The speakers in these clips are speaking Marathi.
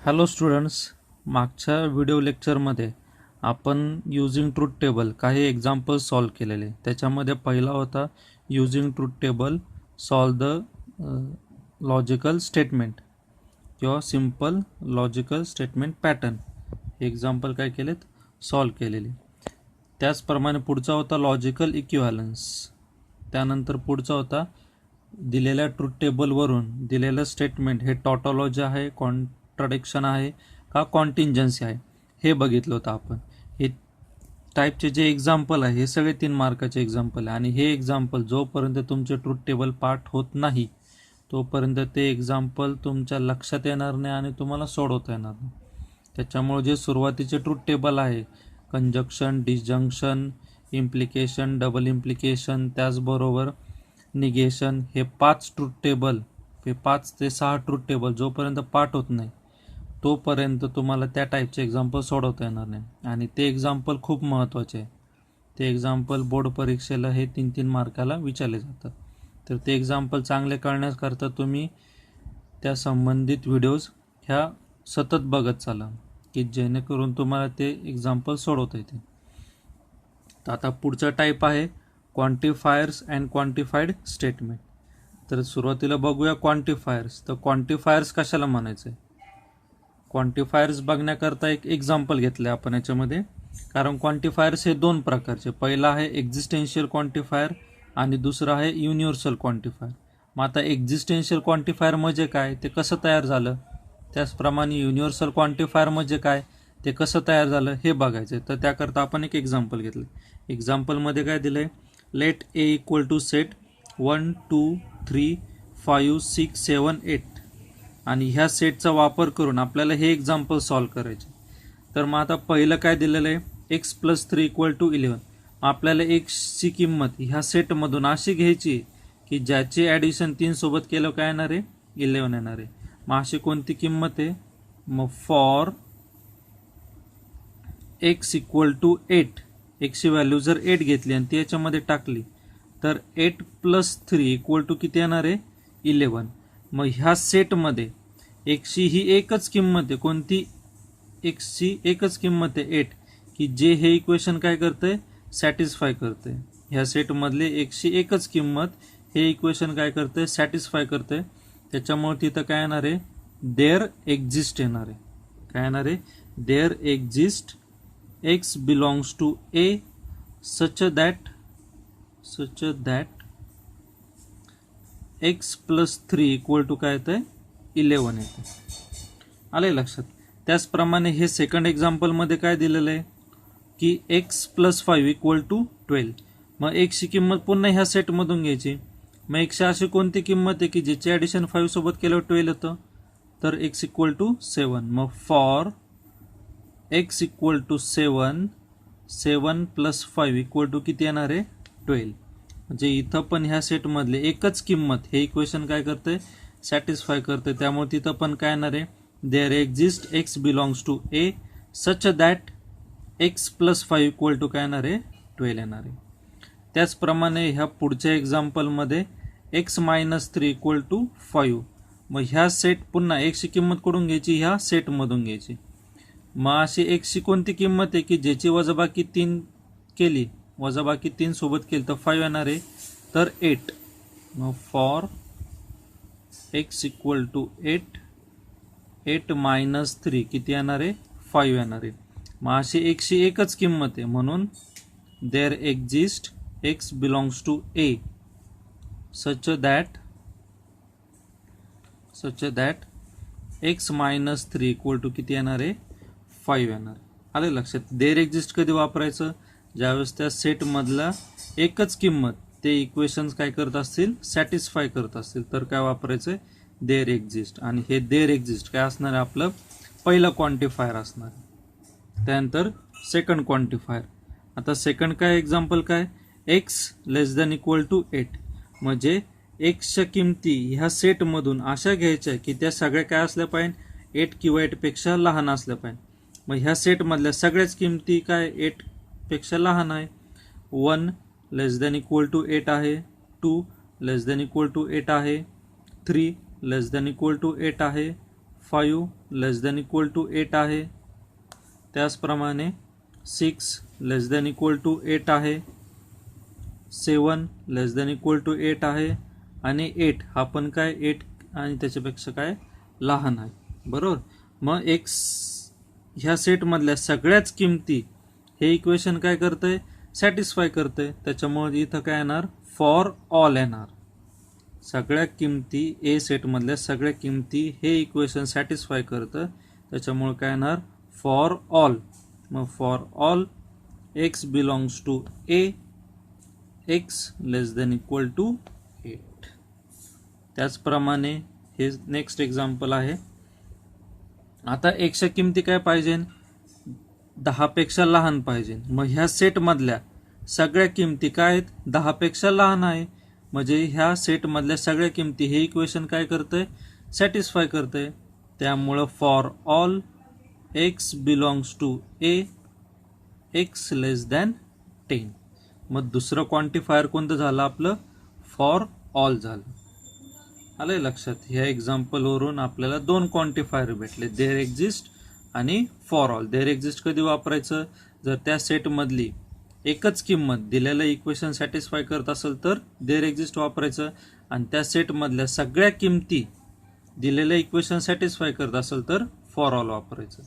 हॅलो स्टुडंट्स, मागच्या व्हिडिओ लेक्चरमध्ये आपण यूजिंग ट्रूथ टेबल काही एक्झाम्पल्स सॉल्व केलेले. त्याच्यामध्ये पहिला होता using truth table solve the logical statement किंवा सिम्पल लॉजिकल स्टेटमेंट पॅटर्न. हे एक्झाम्पल काय केलेत, सॉल्व केलेले. त्याचप्रमाणे पुढचा होता लॉजिकल इक्विव्हॅलन्स. त्यानंतर पुढचा होता दिलेल्या ट्रूथ टेबलवरून दिलेलं स्टेटमेंट हे टॉटॉलॉजी आहे, कॉन्ट्रडिक्शन आहे का कॉन्टिंजन्सी आहे, हे बघितलं होतं आपण. हे टाईपचे जे एक्झाम्पल आहे हे सगळे 3 मार्काचे एक्झाम्पल आहे. आणि हे एक्झाम्पल जोपर्यंत तुमचे ट्रूथ टेबल पाठ होत नाही तोपर्यंत ते एक्झाम्पल तुमच्या लक्षात येणार नाही आणि तुम्हाला सोडवता येणार नाही. त्याच्यामुळे जे सुरुवातीचे ट्रूथ टेबल आहे, conjunction, disjunction, implication, double implication, त्याचबरोबर निगेशन, हे 5 ट्रूथ टेबल, हे 5 ते 6 ट्रूथ टेबल जोपर्यंत पाठ होत नाही तोपर्यंत तुम्हाला त्या टाईपचे एक्झाम्पल सोडवता येणार नाही. आणि ते एक्झाम्पल खूप महत्त्वाचे आहे. ते एक्झाम्पल बोर्ड परीक्षेला हे 3-3 मार्काला विचारले जातात. तर ते एक्झाम्पल चांगले करण्याकरता तुम्ही त्या संबंधित व्हिडिओज ह्या सतत बघत चाला की जेणेकरून तुम्हाला ते एक्झाम्पल सोडवता येते. तर आता पुढचा टाईप आहे क्वांटिफायर्स अँड क्वांटिफाईड स्टेटमेंट. तर सुरुवातीला बघूया क्वांटिफायर्स. तर क्वांटिफायर्स कशाला म्हणायचं आहे? क्वांटिफायर्स बघण्याकरता एक एक्झाम्पल घेतलं आहे आपण याच्यामध्ये. कारण क्वांटिफायर्स हे 2 प्रकारचे, पहिला आहे एक्झिस्टेन्शियल क्वांटिफायर आणि दुसरं आहे युनिव्हर्सल क्वांटिफायर. मग आता एक्झिस्टेन्शियल क्वांटिफायर म्हणजे काय, ते कसं तयार झालं, त्याचप्रमाणे युनिव्हर्सल क्वांटिफायर म्हणजे काय, ते कसं तयार झालं हे बघायचं. तर त्याकरता आपण एक एक्झाम्पल घेतलं. एक्झाम्पलमध्ये काय दिलं आहे, let A equal to set 1 2 3 5 6 7 8 आणि ह्या सेटचा वापर करून आपल्याला हे एक्झाम्पल सॉल्व करायचे. तर मग आता पहिलं काय दिलेलं आहे, एक्स प्लस 3 इक्वल टू 11. आपल्याला एक्सची किंमत ह्या सेटमधून अशी घ्यायची की ज्याची ॲडिशन 3 सोबत केलं काय येणार आहे, 11 येणार आहे. मग अशी कोणती किंमत आहे, मग फॉर एक्स इक्वल टू 8, एक्सची व्हॅल्यू जर 8 घेतली आणि ती याच्यामध्ये टाकली तर 8 प्लस 3 इक्वल टू किती येणार आहे, 11. मग ह्या सेटमध्ये एक्सची ही एकच किंमत आहे, कोणती, एक्सची एकच किंमत आहे 8, की जे हे इक्वेशन काय करते, सॅटिस्फाय करते. ह्या सेटमधले एक्सची एकच किंमत हे इक्वेशन काय करते, सॅटिस्फाय करते. त्याच्यामुळे तिथं काय येणार आहे, देअर एक्झिस्ट येणार आहे. काय येणार आहे, there exist x belongs to A such that x plus 3 equal to काय येतं, 11 येते. आले लक्षात. त्याचप्रमाणे हे सेकंड एक्झाम्पलमध्ये काय दिलेलं आहे की एक्स प्लस 5 इक्वल टू 12. मग एक्सची किंमत पुन्हा ह्या सेटमधून घ्यायची. मग एक्सची अशी कोणती किंमत आहे की ज्याची ॲडिशन 5 सोबत केल्यावर 12 येतं, तर एक्स इक्वल टू 7. मग for x equal to 7, 7 plus 5 equal to किती येणार आहे, 12. म्हणजे इथं पण ह्या सेटमधले एकच किंमत हे इक्वेशन काय करते, सॅटिस्फाय करते. त्यामुळे तिथं पण काय येणार आहे, there exist x belongs to A such that x plus 5 equal to काय येणार आहे, 12 येणार आहे. त्याचप्रमाणे ह्या पुढच्या एक्झाम्पलमध्ये एक्स मायनस 3 इक्वल टू 5. मग ह्या सेट पुन्हा एक्सची किंमत कुठून घ्यायची, ह्या सेटमधून घ्यायची. मग अशी एक्सची कोणती किंमत आहे की ज्याची वजाबाकी 3 केली, वजाबाकी 3 सोबत केली तर 5 येणार आहे, तर 8. मग for x equal to 8, 8 minus 3 किती येणार आहे, 5 येणार आहे. मग अशी एक्सची एकच किंमत आहे म्हणून there exist x belongs to A such that x minus 3 equal to किती येणार आहे, 5 येणार. आले लक्षात. देअर एक्झिस्ट कधी वापरायचं, ज्यावेळेस त्या सेटमधला एकच किंमत ते इक्वेशन्स काय करत असतील, सॅटिस्फाय करत असतील, तर काय वापरायचं, देअर एक्झिस्ट. आणि हे देअर एक्झिस्ट काय असणार आहे, आपलं पहिलं क्वांटिफायर असणार. त्यानंतर सेकंड क्वांटिफायर. आता सेकंड काय एक्झाम्पल काय, x less than equal to 8. म्हणजे एक्सच्या किमती ह्या सेटमधून अशा घ्यायच्या की त्या सगळ्या काय असल्या पाहिजे, 8 किंवा 8 पेक्षा लहान असल्या पाहिजे. मग ह्या सेटमधल्या सगळ्याच किमती काय 8 पेक्षा लहान आहे. 1 लेस दॅन इक्वल टू 8 आहे, 2 लेस दॅन इक्वल टू 8 आहे, 3 लेस दॅन इक्वल टू 8 आहे, 5 लेस दॅन इक्वल टू 8 आहे, त्याचप्रमाणे 6 लेस दॅन इक्वल टू 8 आहे, 7 लेस दॅन इक्वल टू 8 आहे आणि 8 हा पण काय 8 आणि त्याच्यापेक्षा काय लहान आहे, बरोबर. मग एक्स ह्या सेटमधल्या सगळ्याच किमती हे इक्वेशन काय करतंय, सॅटिस्फाय करतंय. त्याच्यामुळे इथं काय येणार, फॉर ऑल येणार. सगळ्या किमती ए सेटमधल्या सगळ्या किमती हे इक्वेशन सॅटिस्फाय करतं, त्याच्यामुळे काय येणार, फॉर ऑल. मग for all x belongs to A, x less than equal to 8. त्याचप्रमाणे हे नेक्स्ट एक्झाम्पल आहे. आता एक्सच्या किमती काय पाहिजे, 10 पेक्षा लहान पाहिजे. मग ह्या सेटमधल्या सगळ्या किमती काय आहेत, 10 पेक्षा लहान आहे. म्हणजे ह्या सेटमधल्या सगळ्या किमती हे इक्वेशन काय करतंय, सॅटिस्फाय करतंय. त्यामुळं for all x belongs to A, x less than 10. मग दुसरं क्वांटिफायर कोणतं झालं आपलं, फॉर ऑल झालं. आलंय लक्षात. ह्या एक्झाम्पलवरून आपल्याला 2 क्वांटिफायर भेटले, देअर एक्झिस्ट आणि फॉर ऑल. देअर एक्झिस्ट कधी वापरायचं, जर त्या सेटमधली एकच किंमत दिलेलं इक्वेशन सॅटिस्फाय करत असेल तर देअर एक्झिस्ट वापरायचं, आणि त्या सेटमधल्या सगळ्या किमती दिलेलं इक्वेशन सॅटिस्फाय करत असेल तर फॉर ऑल वापरायचं.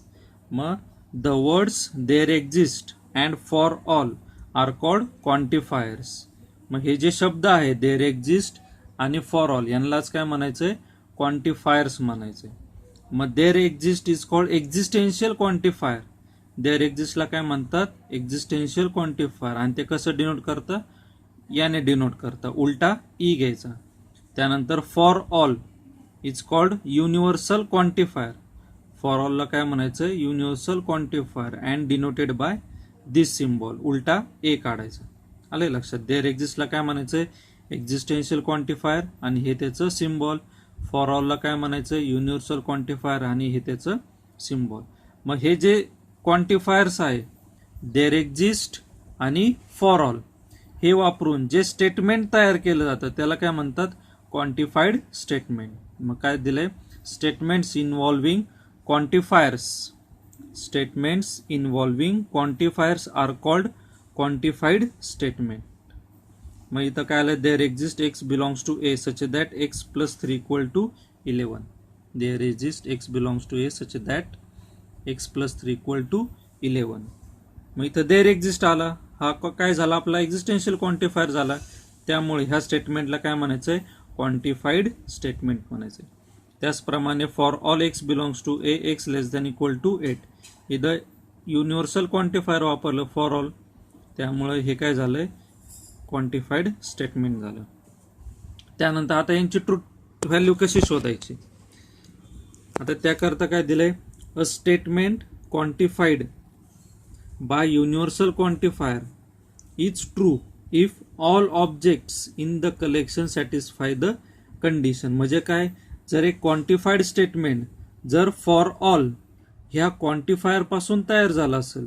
मग the words there exist and for all are called quantifiers. मग हे जे शब्द आहे देअर एक्झिस्ट आणि फॉर ऑल यांनाच काय म्हणायचंय, क्वांटिफायर्स म्हणायचंय. मग there exist is called existential quantifier. There एक्झिस्टला काय म्हणतात, एक्झिस्टेन्शियल क्वांटिफायर. आणि ते कसं डिनोट करतं, याने डिनोट करतं, उलटा ई घ्यायचा. त्यानंतर for all is called universal quantifier. For ऑलला काय म्हणायचं, universal quantifier and denoted by this symbol, उलटा ए काढायचा. आलंय लक्षात. देअर एक्झिस्टला काय म्हणायचंय, एक्झिस्टेन्शियल क्वांटिफायर आणि हे त्याचं सिम्बॉल. फॉर ऑलला काय म्हणायचं, युनिव्हर्सल क्वांटिफायर आणि हे त्याचं सिम्बॉल. मग हे जे क्वांटिफायर्स आहे देअर एक्झिस्ट आणि फॉर ऑल हे वापरून जे स्टेटमेंट तयार केलं जातं त्याला काय म्हणतात, क्वांटिफाईड स्टेटमेंट. मग काय दिलंय, statements involving quantifiers. Statements involving quantifiers are called quantified statement. मग इथं काय आलं, there exist x belongs to A such that x plus 3 equal to 11. There exist x belongs to A such that x plus 3 equal to 11. मग इथं देअर एक्झिस्ट आला, हा काय झाला, आपला एक्झिस्टेन्शियल क्वांटिफायर झाला. त्यामुळे ह्या स्टेटमेंटला काय म्हणायचंय, क्वांटिफाईड स्टेटमेंट म्हणायचंय. त्याचप्रमाणे for all x belongs to A, x less than equal to 8. इथं युनिव्हर्सल क्वांटिफायर वापरलं फॉर ऑल, त्यामुळे हे काय झालंय, क्वांटिफाईड स्टेटमेंट झालं. त्यानंतर आता यांची ट्रूथ व्हॅल्यू कशी शोधायची, आता त्याकरता काय दिलंय, a statement quantified by universal quantifier is true if all objects in the collection satisfy the condition. म्हणजे काय, जर एक क्वांटिफाईड स्टेटमेंट जर फॉर ऑल ह्या क्वांटिफायर पासून तयार झाला असेल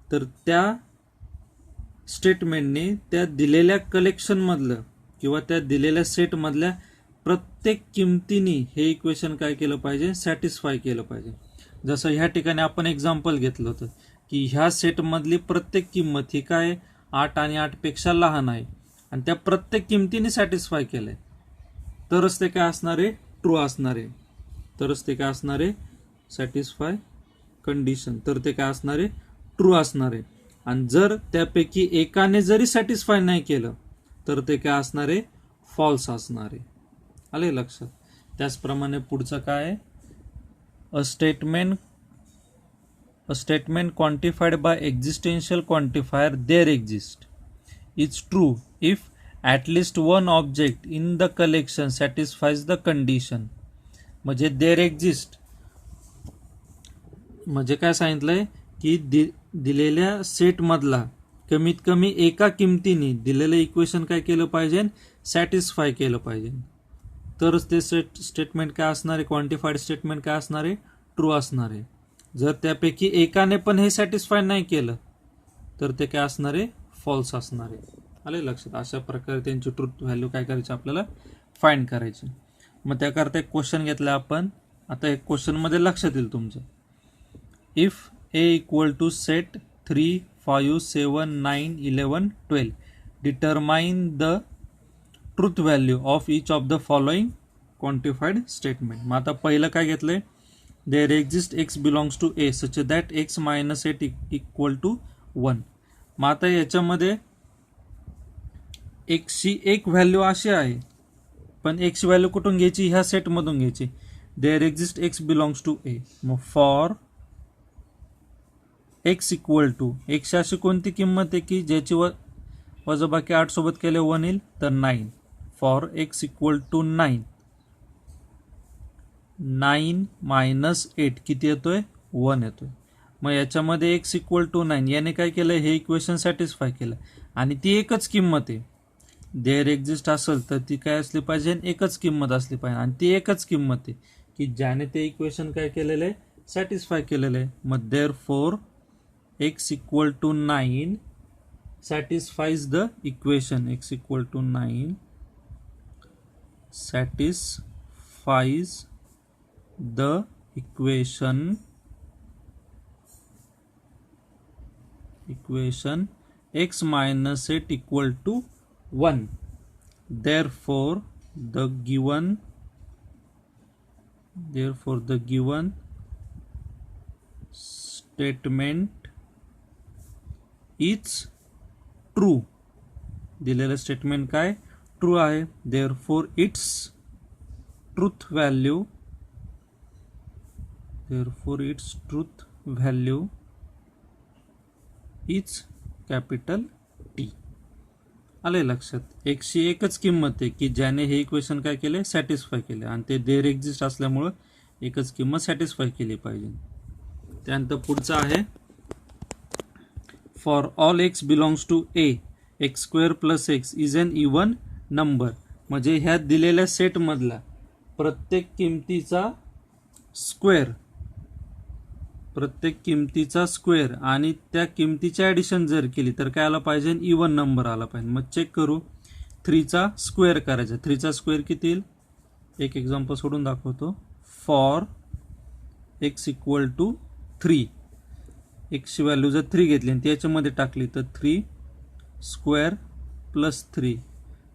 तर त्या स्टेटमेंटने त्या दिलेल्या कलेक्शनमधलं किंवा त्या दिलेल्या सेटमधल्या प्रत्येक किमतीने हे इक्वेशन काय केलं पाहिजे, सॅटिस्फाय केलं पाहिजे. जसं ह्या ठिकाणी आपण एक्झाम्पल घेतलं होतं की ह्या सेटमधली प्रत्येक किंमत ही काय 8 आणि 8 पेक्षा लहान आहे आणि त्या प्रत्येक किमतीने सॅटिस्फाय केलंय, तरच ते काय असणार आहे, ट्रू असणार आहे. तरच ते काय असणार आहे, सॅटिस्फाय कंडिशन, तर ते काय असणार आहे, ट्रू असणार आहे. आणि जर त्यापैकी एकाने जरी सॅटिस्फाय नाही केलं तर ते काय असणार आहे, फॉल्स असणार आहे. आले लक्षात. त्याचप्रमाणे पुढचं काय आहे, a statement quantified by existential quantifier there exist is true if at least one object in the collection satisfies the condition. म्हणजे देअर एक्झिस्ट म्हणजे काय सांगितलंय की दिलेल्या सेटमधला कमीत कमी एका किमतीने दिलेलं इक्वेशन काय केलं पाहिजे, सॅटिस्फाय केलं पाहिजे, तरच ते स्टेटमेंट काय असणार आहे, क्वांटिफाईड स्टेटमेंट काय असणार आहे, ट्रू असणार आहे. जर त्यापैकी एकाने पण हे सॅटिस्फाय नाही केलं तर ते काय असणार आहे, फॉल्स असणार आहे. आले लक्षात. अशा प्रकारे त्यांची ट्रूथ व्हॅल्यू काय करायची, आपल्याला फाइंड करायची. मग त्याकरता एक क्वेश्चन घेतला आपण, आता एक क्वेश्चनमध्ये लक्षात येईल तुमच्या. If A equal to set 3, 5, 7, 9, 11, 12 determine the truth value of each of the following quantified statement. मग आता पहिलं काय घेतलंय, there exist x belongs to A such that x minus eight equal to 1. मग आता याच्यामध्ये एक्सची एक व्हॅल्यू अशी आहे, पण एक्सची व्हॅल्यू कुठून घ्यायची, ह्या सेटमधून घ्यायची. There exist x belongs to A. मग for x equal to x अशी कोणती किंमत आहे की ज्याची वजाबाकी 8 सोबत केले 1 येईल, तर 9. For x equal to 9, 9 minus 8 किती येतोय, 1 येतोय. मग याच्यामध्ये एक्स इक्वल टू 9 याने काय केलं, हे इक्वेशन सॅटिस्फाय केलं. आणि ती एकच किंमत आहे. देअर एक्झिस्ट असेल तर ती काय असली पाहिजे, एकच किंमत असली पाहिजे. आणि ती एकच किंमत आहे की ज्याने ते इक्वेशन काय केलेलं आहे, सॅटिस्फाय केलेलं आहे. मग therefore x equal to 9 satisfies the equation. X equal to 9 satisfies the equation x minus 8 equal to 1. Therefore the given statement is true. दिलेलं स्टेटमेंट काय, ट्रू आहे. Therefore its truth value is capital T. आले लक्षात. एक्सची एकच किंमत आहे की ज्याने हे इक्वेशन काय केले, सॅटिस्फाय केले. आणि ते देअर एक्झिस्ट असल्यामुळं एकच किंमत सॅटिस्फाय केली पाहिजे. त्यानंतर पुढचं आहे, for all x belongs to A x square plus x is an even number. म्हणजे ह्या दिलेल्या सेटमधला प्रत्येक किमतीचा स्क्वेअर आणि त्या किमतीची ॲडिशन जर केली तर काय आला पाहिजे, इवन नंबर आला पाहिजे. मग चेक करू. 3चा स्क्वेअर करायचा. 3चा स्क्वेअर किती येईल, एक एक्झाम्पल सोडून दाखवतो. फॉर एक्स इक्वल टू 3, एक्सची व्हॅल्यू जर 3 घेतली आणि त्याच्यामध्ये टाकली तर 3 स्क्वेअर प्लस 3.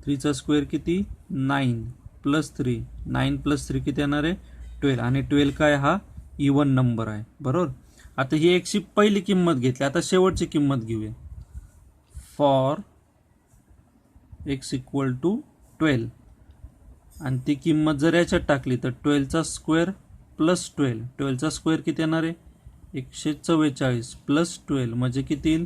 3चा स्क्वेअर किती, 9 प्लस 3. 9 प्लस 3 किती येणार आहे, 12. आणि 12 काय, हा इवन नंबर आहे, बरोबर. आता ही एक्सची पहिली किंमत घेतली. आता शेवटची किंमत घेऊया. फॉर एक्स इक्वल टू 12 आणि ती किंमत जर याच्यात टाकली तर 12चा स्क्वेअर प्लस 12. 12चा स्क्वेअर किती येणार आहे, 144 प्लस 12 म्हणजे किती येईल,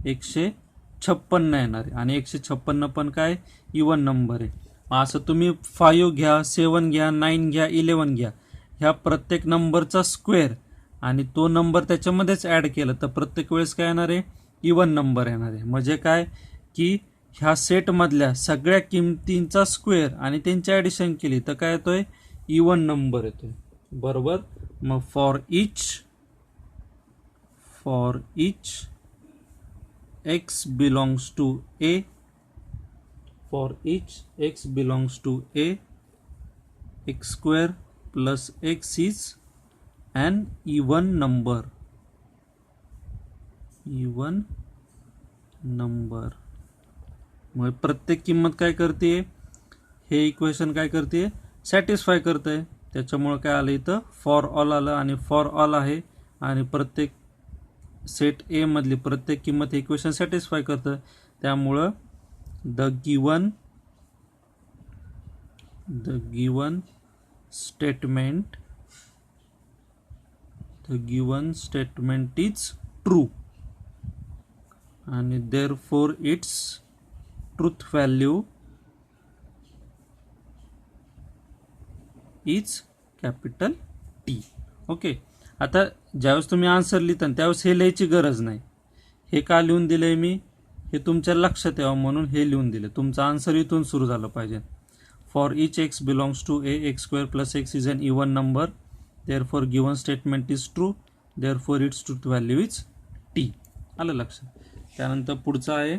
156 येणार आहे. आणि 156 पण काय, इवन नंबर आहे. असं तुम्ही 5 घ्या, 7 घ्या, 9 घ्या, 11 घ्या, ह्या प्रत्येक नंबरचा स्क्वेअर आणि तो नंबर त्याच्यामध्येच ॲड केला तर प्रत्येक वेळेस काय येणार आहे, इवन नंबर येणार आहे. म्हणजे काय की ह्या सेटमधल्या सगळ्या किमतींचा स्क्वेअर आणि त्यांची ॲडिशन केली तर काय येतोय, इवन नंबर येतोय, बरोबर. मग for each x belongs to a, x square plus x is an even number. मग प्रत्येक किंमत काय करते, हे इक्वेशन काय करते, सॅटिस्फाय करते. त्याच्यामुळे काय आलं इथं, फॉर ऑल आलं. आणि फॉर ऑल आहे आणि प्रत्येक सेट ए मधली प्रत्येक किंमत हे इक्वेशन सॅटिस्फाय करतं. त्यामुळं the given statement is true आणि therefore its truth value is capital T. Okay. आता ज्यावेळेस तुम्ही आन्सर लिहिता त्यावेळेस हे लिहायची गरज नाही. हे का लिहून दिलंय मी, हे तुमच्या लक्षात यावं म्हणून हे लिहून दिलं. तुमचं आन्सर इथून सुरू झालं पाहिजे. For each x belongs to A x square plus x is an even number. Therefore given statement is true. Therefore its truth value is T. आलं लक्षात. त्यानंतर पुढचं आहे,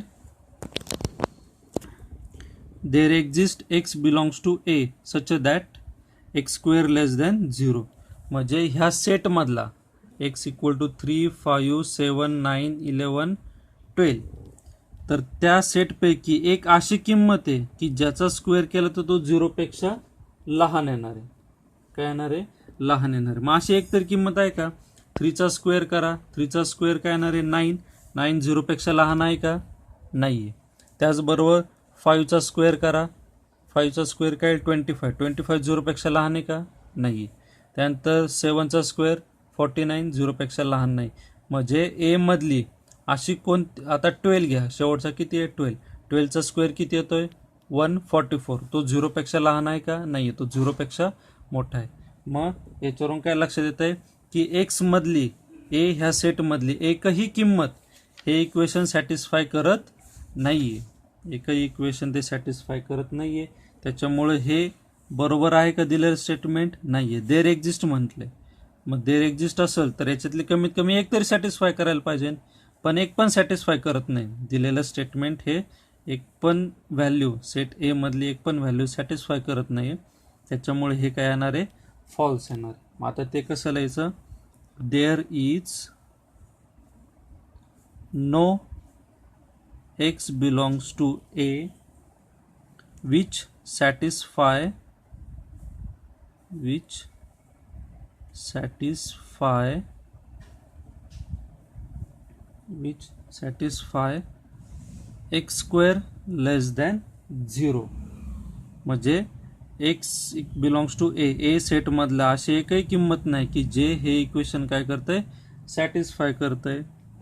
there exist x belongs to A such that x square less than 0. म्हणजे ह्या सेटमधला x इक्वल टू 3, 5, 7, 9, 11, 12, तर त्या सेटपैकी एक अशी किंमत आहे की ज्याचा स्क्वेअर केला तर तो 0पेक्षा लहान येणार आहे. काय येणार आहे? लहान येणार आहे. मग अशी एक तर किंमत आहे का? 3चा स्क्वेअर करा, 3चा स्क्वेअर काय येणार आहे? 9. 9 0पेक्षा लहान आहे का? नाही आहे. त्याचबरोबर 5चा स्क्वेअर करा, 5चा स्क्वेअर काय? 25. 25 0पेक्षा लहान आहे का? नाही आहे. त्यानंतर 7चा स्क्वेअर 49 0पेक्षा लहान नाही. म्हणजे ए मधली अशी कोणती, आता 12 घ्या, शेवटचा किती आहे? 12. 12चा स्क्वेअर किती येतोय? 144. तो 0पेक्षा लहान आहे का? नाही आहे, तो 0पेक्षा मोठा आहे. मग याच्यावरून काय लक्षात येत आहे की एक्स मधली, ए ह्या सेटमधली एकही किंमत हे इक्वेशन सॅटिस्फाय करत नाही आहे. एकही इक्वेशन ते सॅटिस्फाय करत नाही आहे. त्याच्यामुळे हे बरोबर आहे का दिलेलं स्टेटमेंट? नाही आहे. देर एक्झिस्ट म्हटलंय. मग देर एक्झिस्ट असेल तर याच्यातली कमीत कमी एक तरी सॅटिस्फाय करायला पाहिजे, पण एक पण सॅटिस्फाय करत नाही. दिलेलं स्टेटमेंट हे एक पण व्हॅल्यू, सेट ए मधली एक पण व्हॅल्यू सॅटिस्फाय करत नाही. त्याच्यामुळे हे काय येणार आहे? फॉल्स येणार. मग आता ते कसं लिहायचं? There is no x belongs to A which satisfy x square less than 0. म्हणजे x बिलॉंग्स टू ए सेटमधला अशी एकही किंमत नाही की जे हे इक्वेशन काय करतंय? सॅटिस्फाय करतंय.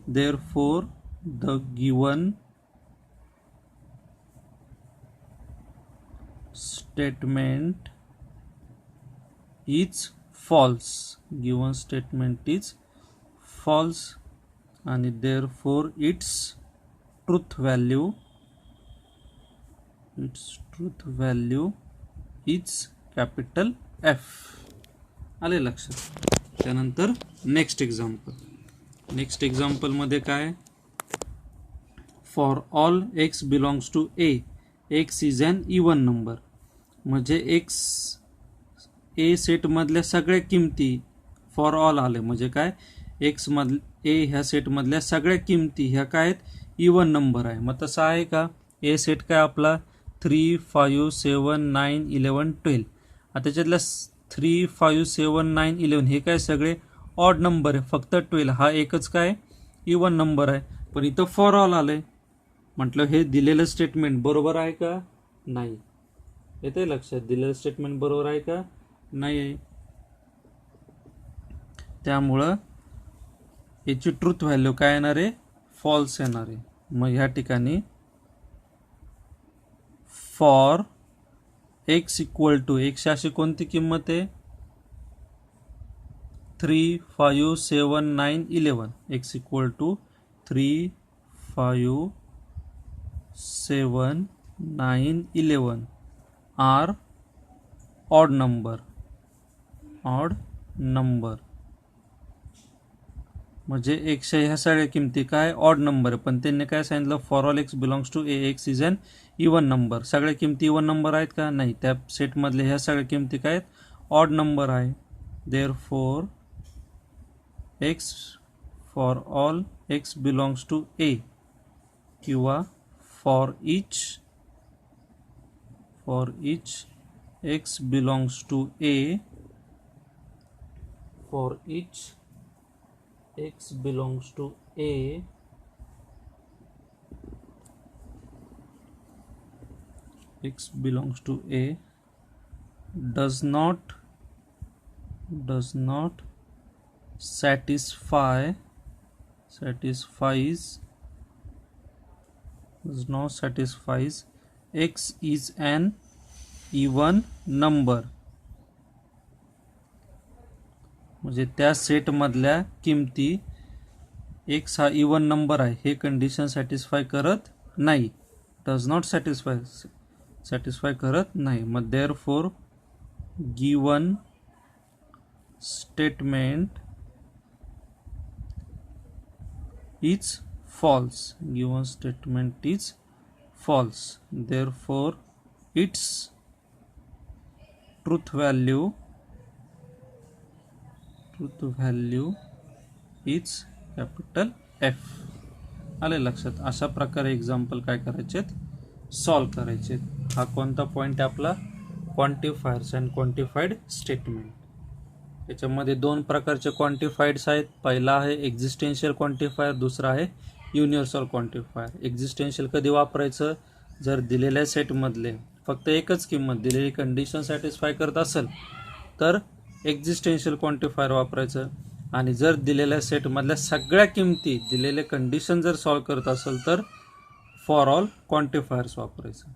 Therefore the given statement is false. Given statement is false and therefore its truth value is capital F. आले लक्षात? त्यानंतर नेक्स्ट एक्झाम्पल मध्ये काय? For all x belongs to A, x is an even number. म्हणजे एक्स ए सेटमधल्या सगळ्या किमती फॉर ऑल आले. म्हणजे काय? एक्स मधल्या ए ह्या सेटमधल्या सगळ्या किमती ह्या काय आहेत? इवन नंबर आहे. मग तसं आहे का? ए सेट काय आपला? 3, 5, 7, 9, 11, 12. आता त्याच्यातल्या 3, 5, 7, 9, 11 हे काय? सगळे ऑड नंबर आहे. फक्त 12 हा एकच काय? इवन नंबर आहे. पण इथं फॉर ऑल आलंय. म्हटलं हे दिलेलं स्टेटमेंट बरोबर आहे का? नाही. येते लक्षात? दिलेलं स्टेटमेंट बरोबर आहे का? नाही आहे. त्यामुळं याची ट्रूथ व्हॅल्यू काय येणार आहे? फॉल्स येणार आहे. मग ह्या ठिकाणी for x equal to, x अशी कोणती किंमत आहे? 3, 5, 7, 9, 11. X equal to 3, 5, 7, 9, 11 are odd number. म्हणजे एकशे ह्या सगळ्या किमती काय? Odd number. पण त्यांनी काय सांगितलं? For all x belongs to A, x is an even number. सगळ्या किमती इवन नंबर आहेत का? नाही. त्या सेटमधल्या ह्या सगळ्या किमती काय आहेत? ऑड नंबर आहे. Therefore x, for all x belongs to A, किंवा for each x belongs to A, for each x belongs to A, does not satisfies x is an even number. म्हणजे त्या सेटमधल्या किमती एक्स हा इवन नंबर आहे हे कंडिशन सॅटिस्फाय करत नाही. डज नॉट सॅटिस्फाय करत नाही. मग therefore given statement is false. Given statement is false. Therefore its truth value truth value is capital F. आले लक्षात. अशा प्रकारे एक्झाम्पल काय करायचे, सॉल्व करायचे. हा कोणता पॉईंट आहे आपला, क्वांटिफायर्स अँड क्वांटिफाईड स्टेटमेंट. याच्यामध्ये दोन प्रकारचे क्वांटिफाईड्स आहेत. पहिला आहे एक्झिस्टेन्शियल क्वांटिफायर, दुसरा आहे युनिव्हर्सल क्वांटिफायर. एक्झिस्टेन्शियल कधी वापरायचं, जर दिलेल्या सेटमधले फक्त एकच किंमत दिलेली कंडिशन सॅटिस्फाय करत असेल तर एक्झिस्टेन्शियल क्वांटिफायर वापरायचं, आणि जर दिलेल्या सेटमधल्या सगळ्या किमती दिलेले कंडिशन जर सॉल्व करत असेल तर फॉर ऑल क्वांटिफायर्स वापरायचं.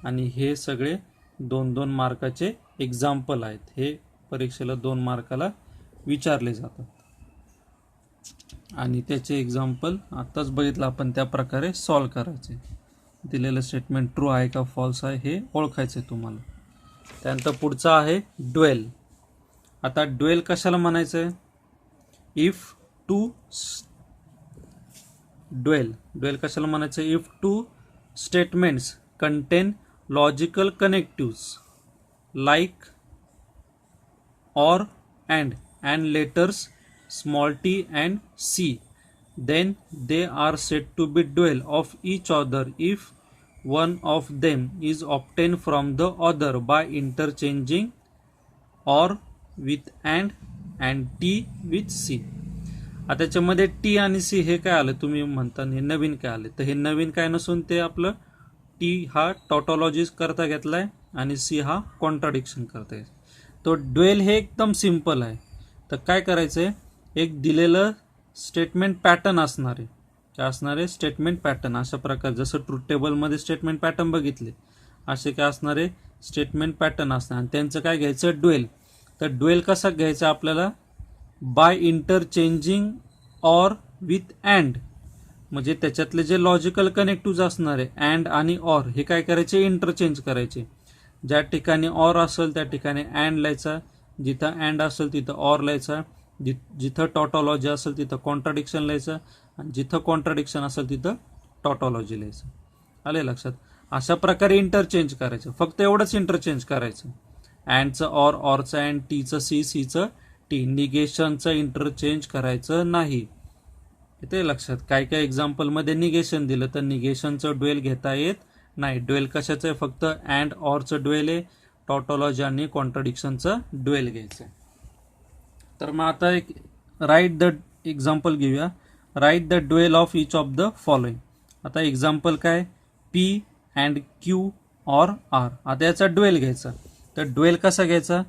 आणि हे सगळे 2-2 मार्काचे एक्झाम्पल आहेत. हे परीक्षेला 2 मार्काला विचारले जातात. आणि त्याचे एक्झाम्पल आत्ताच बघितलं आपण, त्या प्रकारे सॉल्व करायचे. दिलेलं स्टेटमेंट ट्रू आहे का फॉल्स आहे हे ओळखायचं आहे तुम्हाला. त्यानंतर पुढचा आहे ड्वेल. आता ड्वेल कशाला म्हणायचं आहे, इफ टू ड्वेल कशाला म्हणायचं, if two statements content logical connectives like or and letters small t and c, then they are said to be dual of each other if one of them is obtained from the other by interchanging or with and t with c. आता त्याच्यामध्ये टी आणि सी हे काय आलं, तुम्ही म्हणता हे नवीन काय आले, तर हे नवीन काय नसून ते आपलं टी हा टॉटॉलॉजी करता घेतलाय आणि सी हा कॉन्ट्राडिक्शन करता घेतलाय. तो ड्वेल हे एकदम सिंपल आहे. तर काय करायचं आहे, एक दिलेलं स्टेटमेंट पॅटर्न असणार आहे. काय असणार आहे, स्टेटमेंट पॅटर्न. अशा प्रकारे जसं ट्रूथ टेबलमध्ये स्टेटमेंट पॅटर्न बघितले, असे काय असणार आहे, स्टेटमेंट पॅटर्न असणार. आणि त्यांचं काय घ्यायचं, ड्वेल. तर ड्वेल कसा घ्यायचा आपल्याला, by interchanging or with and, म्हणजे त्याच्यातले जे लॉजिकल कनेक्टिव्ह असणार आहे अँड आणि ऑर हे काय करायचे, इंटरचेंज करायचे. ज्या ठिकाणी ऑर असेल त्या ठिकाणी अँड लिहायचा, जिथं अँड असेल तिथं ऑर लिहायचा, जिथं टॉटॉलॉजी असेल तिथं कॉन्ट्राडिक्शन लिहायचं, आणि जिथं कॉन्ट्राडिक्शन असेल तिथं टॉटॉलॉजी लिहायचं. आले लक्षात. अशा प्रकारे इंटरचेंज करायचं, फक्त एवढंच इंटरचेंज करायचं. अँडचं ऑर, ऑरचं अँड, टीचं सी, सीचं टी. निगेशनचं इंटरचेंज करायचं नाही. इथे लक्षात. काय काय एक्झाम्पलमध्ये निगेशन दिलं तर निगेशनचं ड्वेल घेता येत नाही. ड्वेल कशाचं आहे, फक्त अँड ऑरचं ड्वेल आहे. टॉटॉलॉजी आणि कॉन्ट्राडिक्शनचं ड्वेल घ्यायचं आहे. तर मग आता एक राईट द एक्झाम्पल घेऊया. Write the dual of each of the following. आता एक्झाम्पल काय, P and Q or R. आता याचा ड्वेल घ्यायचा. तर ड्वेल कसा घ्यायचा,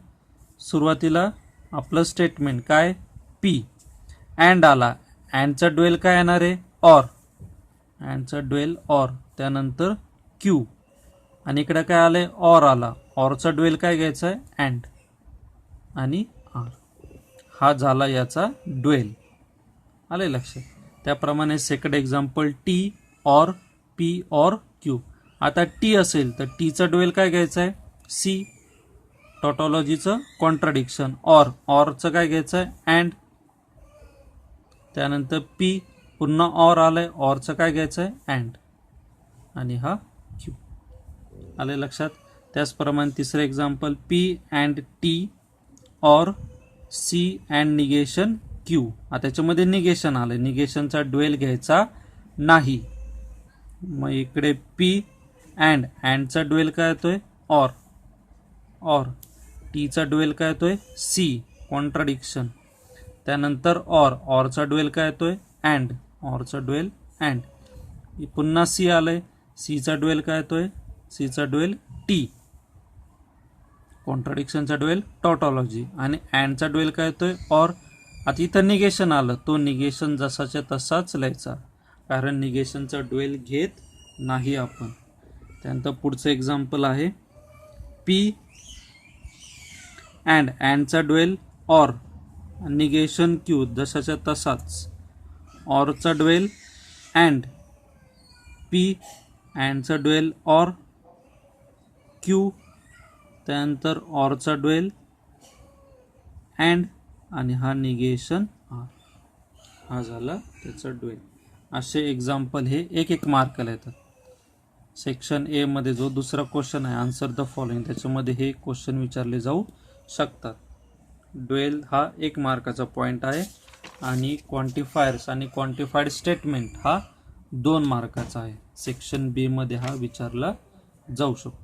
सुरुवातीला आपलं स्टेटमेंट काय, पी अँड आला, अँडचा ड्वेल काय येणार आहे, ऑर, अँडचा ड्वेल ऑर. त्यानंतर क्यू, आणि इकडे काय आलंय, ऑर आला, ऑरचा ड्वेल काय घ्यायचा आहे, अँड आणि आर. हा झाला याचा ड्वेल. आले लक्षात. त्याप्रमाणे second example, T or P or Q. आता टी असेल तर टीचा ड्वेल काय घ्यायचा आहे, सी, टॉटॉलॉजीचं कॉन्ट्राडिक्शन. ऑर, ऑरचं काय घ्यायचं आहे, अँड. त्यानंतर पी, पुन्हा ऑर आलंय, ऑरचं काय घ्यायचं आहे, अँड, आणि हा क्यू. आले लक्षात. त्याचप्रमाणे तिसरं example, P and T or C and negation Q. आता त्याच्यामध्ये निगेशन आलंय, निगेशनचा ड्वेल घ्यायचा नाही. मग इकडे पी अँड, अँडचा ड्वेल काय येतोय, ऑर, ऑर. टीचा ड्वेल काय येतोय, सी, कॉन्ट्राडिक्शन. त्यानंतर ऑर, ऑरचा ड्वेल काय येतोय, अँड, ऑरचा ड्वेल अँड. पुन्हा सी आलंय, सीचा ड्वेल काय येतोय, सीचा ड्वेल टी, कॉन्ट्राडिक्शनचा ड्वेल टॉटॉलॉजी, आणि अँडचा ड्वेल काय येतोय, ऑर. आता इथं निगेशन आलं, तो निगेशन जसाच्या तसाच लिहायचा, कारण निगेशनचा ड्वेल घेत नाही आपण. त्यानंतर पुढचं एक्झाम्पल आहे, पी अँड, अँडचा ड्वेल ऑर, निगेशन क्यू जसाच्या तसाच, ऑरचा ड्वेल अँड, पी अँडचा ड्वेल ऑर, क्यू, त्यानंतर ऑरचा ड्वेल अँड, आणि हा निगेशन आर. हा झाला त्याचा ड्वेल. असे एक्झाम्पल हे एक एक मार्काला येतात. सेक्शन ए मध्ये जो दुसरा क्वेश्चन आहे, आन्सर द फॉलोइंग, त्याच्यामध्ये हे क्वेश्चन विचारले जाऊ शकतात. ड्वेल हा 1 मार्काचा पॉईंट आहे आणि क्वांटिफायर्स आणि क्वांटिफाईड स्टेटमेंट हा 2 मार्काचा आहे. सेक्शन बी मध्ये हा विचारला जाऊ शकतो.